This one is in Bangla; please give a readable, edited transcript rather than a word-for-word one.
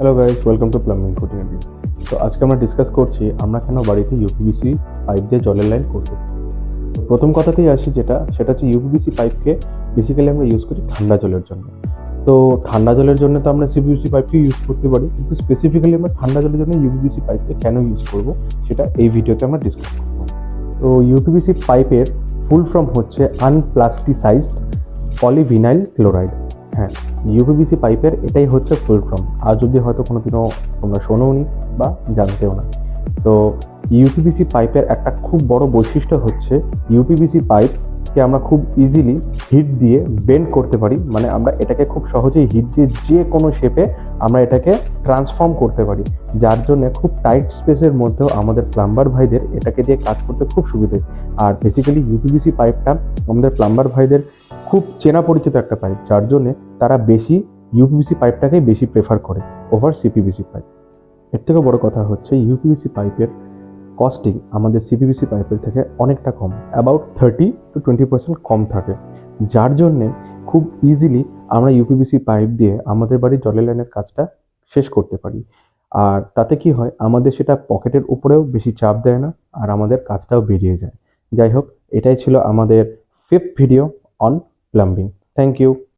Hello guys, welcome to plumbing খুঁটিনাটি। তো আজকে আমরা ডিসকাস করছি আমরা কেন বাড়িতে ইউপিভিসি পাইপ দিয়ে জলের লাইন করতে। তো প্রথম কথাতেই আসি সেটা হচ্ছে ইউপিভিসি পাইপকে বেসিক্যালি আমরা ইউজ করি ঠান্ডা জলের জন্য। তো ঠান্ডা জলের জন্য তো আমরা সিপিভিসি পাইপকে ইউজ করতে পারি, কিন্তু স্পেসিফিক্যালি আমরা ঠান্ডা জলের জন্য ইউপিভিসি পাইপকে কেন ইউজ করব সেটা এই ভিডিওতে আমরা ডিসকাস করব। তো ইউপিভিসি পাইপের ফুল ফর্ম হচ্ছে আনপ্লাস্টিসাইজড পলিভিনাইল ক্লোরাইড। হ্যাঁ, ইউপিভিসি পাইপের এটাই হচ্ছে ফুল ফর্ম। আর যদি হয়তো কোনোদিনও তোমরা শোনোওনি বা জানতেও না। তো ইউপিভিসি পাইপের একটা খুব বড় বৈশিষ্ট্য হচ্ছে ইউপিভিসি পাইপকে আমরা খুব ইজিলি হিট দিয়ে বেন্ড করতে পারি। মানে আমরা এটাকে খুব সহজেই হিট দিয়ে যে কোনো শেপে আমরা এটাকে ট্রান্সফর্ম করতে পারি, যার জন্য খুব টাইট স্পেসের মধ্যেও আমাদের প্লাম্বার ভাইদের এটাকে দিয়ে কাজ করতে খুব সুবিধে। আর বেসিক্যালি ইউপিভিসি পাইপটা আমাদের প্লাম্বার ভাইদের খুব চেনা পরিচিত একটা পাইপ, যার জন্য তারা বেশি ইউপিভিসি পাইপটাকেই বেশি প্রেফার করে ওভার সিপিভিসি পাইপ। এর থেকে বড় কথা হচ্ছে ইউপিভিসি পাইপের কস্টিং আমাদের সিপিভিসি পাইপের থেকে অনেকটা কম, অ্যাবাউট 30-20% কম থাকে, যার জন্যে খুব ইজিলি আমরা ইউপিভিসি পাইপ দিয়ে আমাদের বাড়ির জলের লাইনের কাজটা শেষ করতে পারি। আর তাতে কি হয়, আমাদের সেটা পকেটের উপরেও বেশি চাপ দেয় না, আর আমাদের কাজটাও বেরিয়ে যায়। যাই হোক, এটাই ছিল আমাদের 5th video on plumbing. Thank you.